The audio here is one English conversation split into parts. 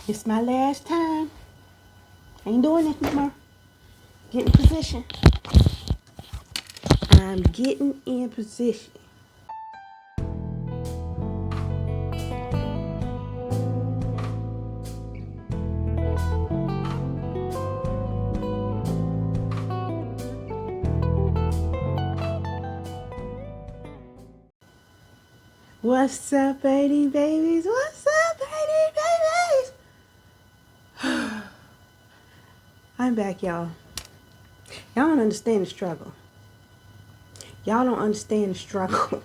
It's my last time. Ain't doing this no more. Get in position. I'm getting in position. What's up, 80 babies? What's up, 80 babies? I'm back, y'all. Y'all don't understand the struggle. Y'all don't understand the struggle.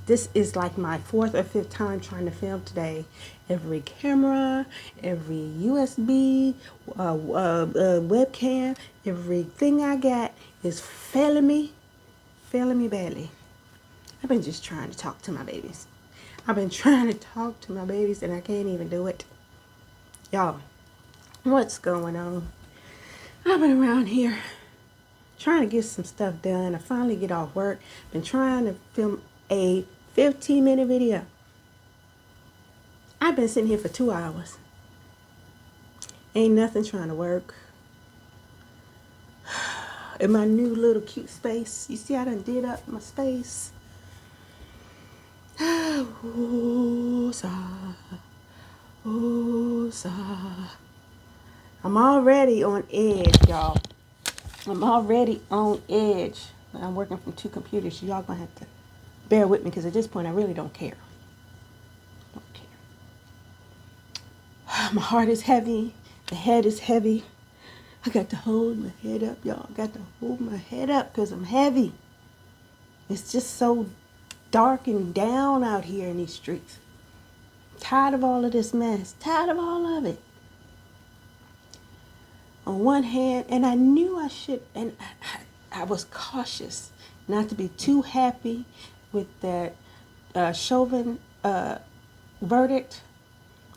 This is like my 4th or 5th time trying to film today. Every camera, every USB, webcam, everything I got is failing me badly. I've been just trying to talk to my babies. I've been trying to talk to my babies and I can't even do it. Y'all, what's going on? I've been around here trying to get some stuff done. I finally get off work. Been trying to film a 15-minute video. I've been sitting here for 2 hours. Ain't nothing trying to work. In my new little cute space. You see I done did up my space. Ooh, I'm already on edge, y'all. I'm already on edge. I'm working from 2 computers, so y'all gonna have to bear with me because at this point I really don't care. My heart is heavy. The head is heavy. I got to hold my head up, y'all. I got to hold my head up because I'm heavy. It's just so dark and down out here in these streets. Tired of all of this mess. Tired of all of it. On one hand, and I knew I should, and I was cautious not to be too happy with that Chauvin verdict.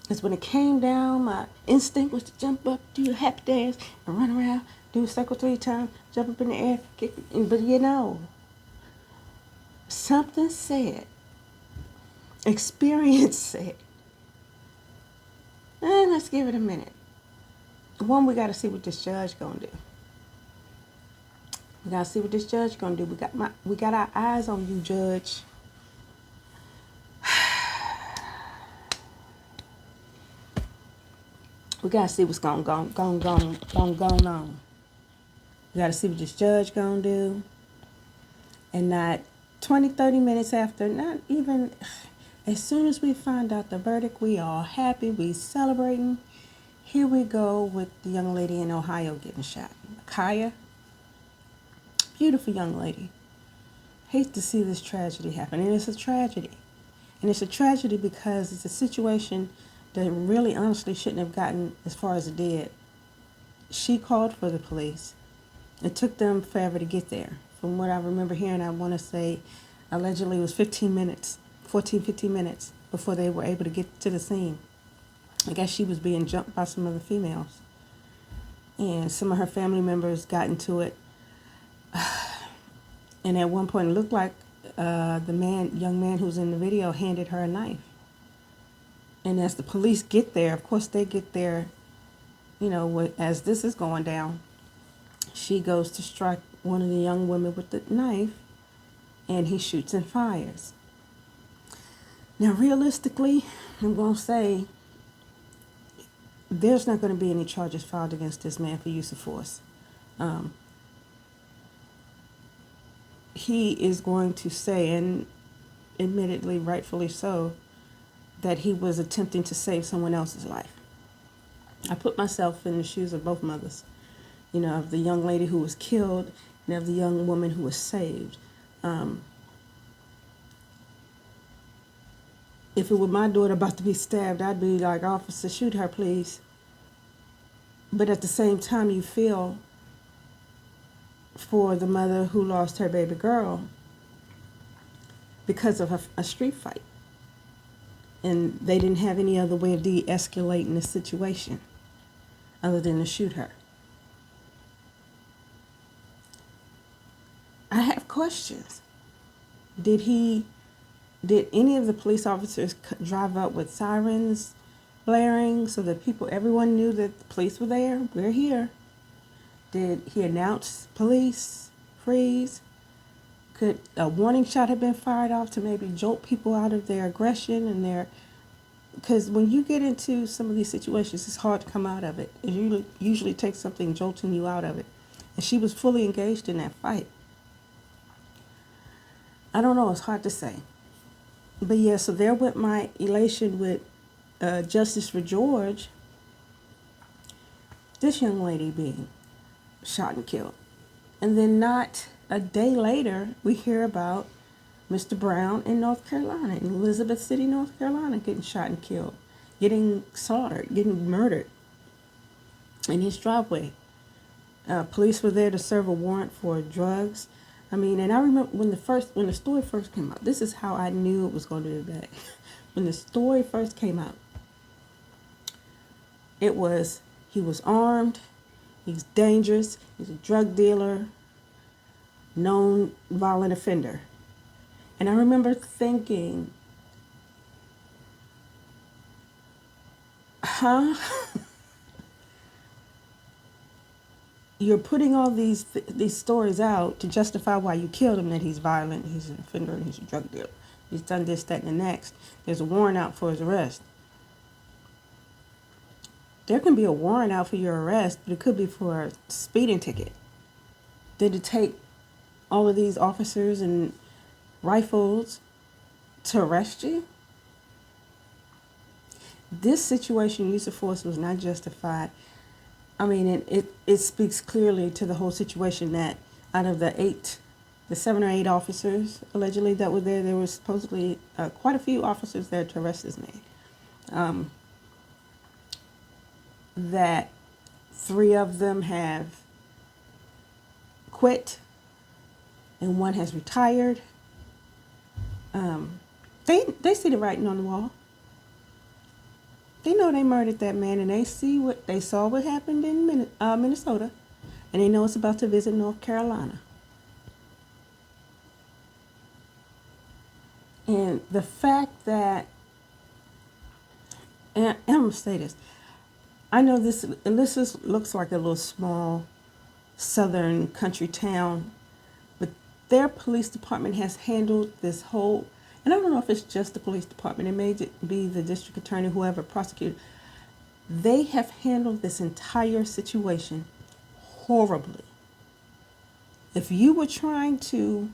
Because when it came down, my instinct was to jump up, do a happy dance, and run around, do a circle 3 times, jump up in the air, kick, but you know, something said, experience said, let's give it a minute. One, we got to see what this judge gonna do. We got to see what this judge gonna do. We got our eyes on you, judge. We got to see what's going on. We got to see what this judge going to do. And not 20, 30 minutes after, not even, as soon as we find out the verdict, we all happy, we celebrating. Here we go with the young lady in Ohio getting shot. Kaya, beautiful young lady. Hate to see this tragedy happen. And it's a tragedy. And it's a tragedy because it's a situation that really honestly shouldn't have gotten as far as it did. She called for the police. It took them forever to get there. From what I remember hearing, I want to say allegedly it was 15 minutes before they were able to get to the scene. I guess she was being jumped by some other females. And some of her family members got into it. And at one point it looked like the young man who's in the video handed her a knife. And as the police get there, of course they get there, as this is going down, she goes to strike one of the young women with the knife, and he shoots and fires. Now, realistically, I'm going to say there's not going to be any charges filed against this man for use of force. He is going to say, and admittedly, rightfully so, that he was attempting to save someone else's life. I put myself in the shoes of both mothers, of the young lady who was killed and of the young woman who was saved. If it were my daughter about to be stabbed, I'd be like, officer, shoot her, please. But at the same time, you feel for the mother who lost her baby girl because of a street fight. And they didn't have any other way of de-escalating the situation other than to shoot her. I have questions. Did any of the police officers drive up with sirens blaring so that everyone knew that the police were there? We're here. Did he announce police, freeze? Could a warning shot have been fired off to maybe jolt people out of their aggression and their... Because when you get into some of these situations, it's hard to come out of it. It usually takes something jolting you out of it. And she was fully engaged in that fight. I don't know. It's hard to say. But yeah, so there went my elation with Justice for George. This young lady being shot and killed. And then not a day later, we hear about Mr. Brown in North Carolina, in Elizabeth City, North Carolina, getting shot and killed, getting slaughtered, getting murdered in his driveway. Police were there to serve a warrant for drugs. I mean, and I remember when the story first came out, this is how I knew it was going to be bad. When the story first came out, it was, he was armed, he's dangerous, he's a drug dealer, known violent offender. And I remember thinking, huh? You're putting all these stories out to justify why you killed him, that he's violent, he's an offender, and he's a drug dealer. He's done this, that, and the next. There's a warrant out for his arrest. There can be a warrant out for your arrest, but it could be for a speeding ticket. Did it take all of these officers and rifles to arrest you? This situation, use of force, was not justified. I mean, it speaks clearly to the whole situation that out of the 7 or 8 officers allegedly that were there were supposedly quite a few officers there to arrest this man. That 3 of them have quit and 1 has retired. They see the writing on the wall. They know they murdered that man, and they saw what happened in Minnesota, and they know it's about to visit North Carolina. And the fact that, and I'm going to say this, I know this looks like a little small southern country town, but their police department has handled this whole, and I don't know if it's just the police department, it may be the district attorney, whoever prosecuted. They have handled this entire situation horribly. If you were trying to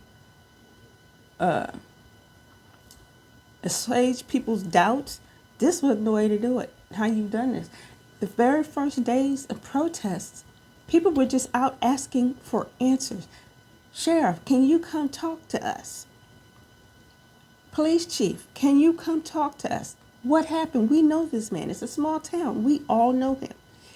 assuage people's doubts, this wasn't the way to do it. How you've done this. The very first days of protests, people were just out asking for answers. Sheriff, can you come talk to us? Police chief, can you come talk to us? What happened? We know this man. It's a small town. We all know him.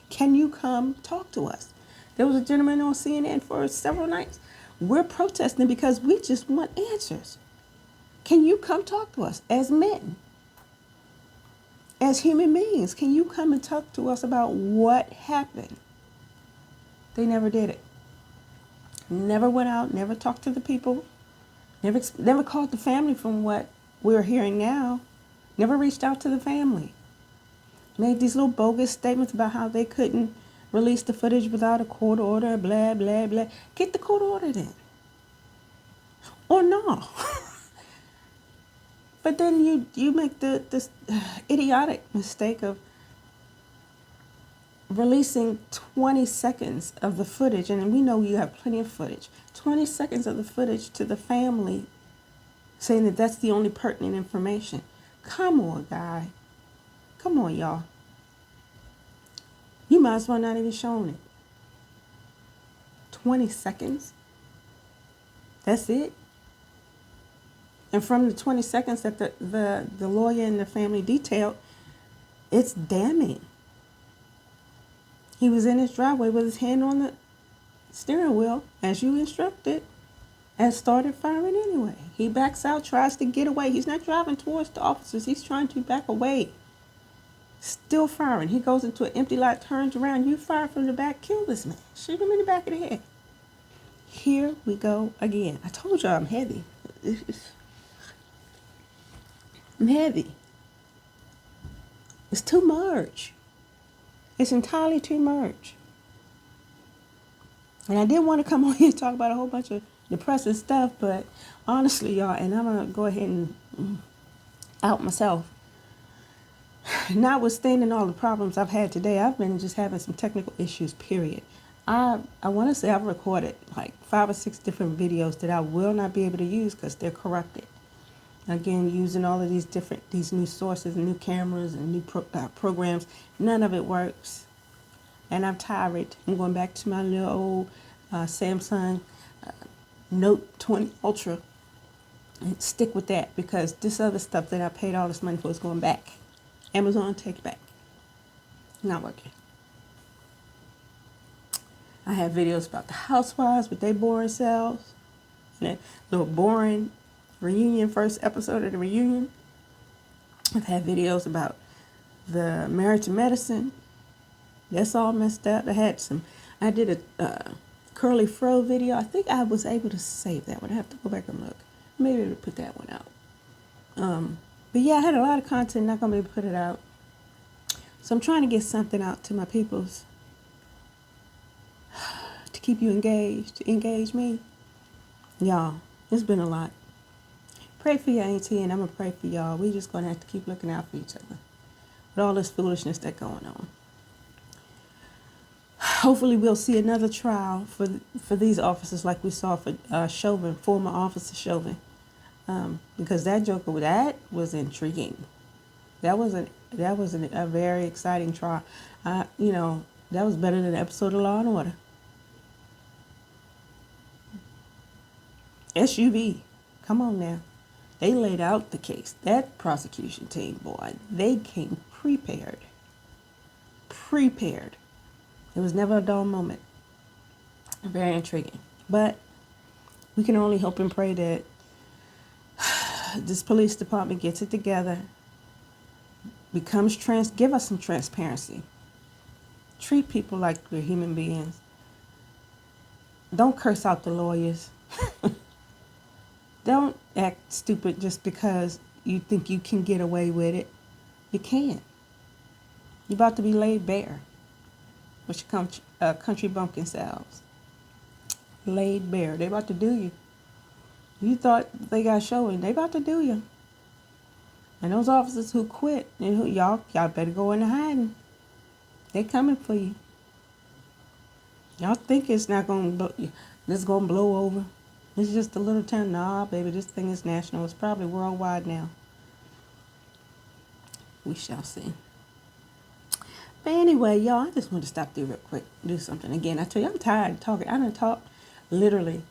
Can you come talk to us? There was a gentleman on CNN for several nights. We're protesting because we just want answers. Can you come talk to us as men? As human beings, can you come and talk to us about what happened? They never did it. Never went out, never talked to the people, never called the family from what we're hearing now, never reached out to the family. Made these little bogus statements about how they couldn't release the footage without a court order, blah, blah, blah. Get the court order then. Or no. But then you make this idiotic mistake of releasing 20 seconds of the footage, and we know you have plenty of footage, 20 seconds of the footage to the family, saying that that's the only pertinent information. Come on, guy. Come on, y'all. You might as well not even shown it. 20 seconds? That's it? And from the 20 seconds that the lawyer and the family detailed, it's damning. He was in his driveway with his hand on the steering wheel, as you instructed, and started firing anyway. He backs out, tries to get away. He's not driving towards the officers. He's trying to back away. Still firing. He goes into an empty lot, turns around. You fire from the back, kill this man. Shoot him in the back of the head. Here we go again. I told y'all I'm heavy. I'm heavy. It's too much. It's entirely too much. And I didn't want to come on here and talk about a whole bunch of depressing stuff, but honestly, y'all, and I'm going to go ahead and out myself. Notwithstanding all the problems I've had today, I've been just having some technical issues, period. I want to say I've recorded like 5 or 6 different videos that I will not be able to use because they're corrupted. Again, using all of these new sources and new cameras and new programs, none of it works. And I'm tired. I'm going back to my little old Samsung Note 20 Ultra and stick with that because this other stuff that I paid all this money for is going back. Amazon, take it back. Not working. I have videos about the Housewives with their boring selves. And that little boring reunion, first episode of the reunion. I've had videos about the Married to Medicine. That's all messed up. I did a curly fro video. I think I was able to save that one. I have to go back and look. Maybe to put that one out. But yeah, I had a lot of content, not going to be able to put it out. So I'm trying to get something out to my peoples to keep you engaged, to engage me. Y'all, it's been a lot. Pray for your auntie, and I'm going to pray for y'all. We just going to have to keep looking out for each other with all this foolishness that's going on. Hopefully we'll see another trial for these officers like we saw for Chauvin, former officer Chauvin. Because that joker, that was intriguing. That was a very exciting trial. That was better than an episode of Law and Order. SUV, come on now. They laid out the case. That prosecution team, boy, they came prepared. It was never a dull moment. Very intriguing. But we can only hope and pray that this police department gets it together, give us some transparency. Treat people like they're human beings. Don't curse out the lawyers. Don't act stupid just because you think you can get away with it. You can't. You're about to be laid bare with your country bumpkin selves. Laid bare. They about to do you. You thought they got showing. They about to do you. And those officers who quit, and y'all better go into hiding. They coming for you. Y'all think it's not going to blow over. It's just a little town. Nah, baby, this thing is national. It's probably worldwide now. We shall see. But anyway, y'all, I just want to stop there real quick. Do something. Again, I tell you, I'm tired of talking. I done talked, literally,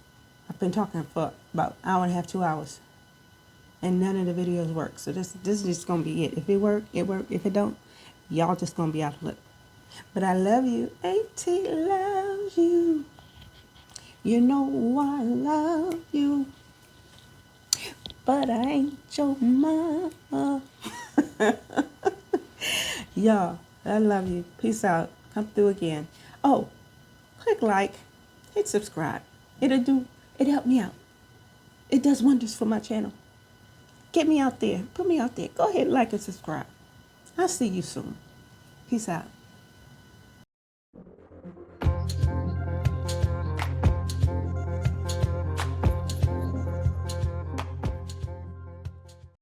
I've been talking for about an hour and a half, 2 hours. And none of the videos work. So this is just going to be it. If it work, it work. If it don't, y'all just going to be out of luck. But I love you. Auntie loves you. You know I love you. But I ain't your mama. Y'all, I love you. Peace out. Come through again. Oh, click like. Hit subscribe. It help me out. It does wonders for my channel. Get me out there. Put me out there. Go ahead, like and subscribe. I'll see you soon. Peace out.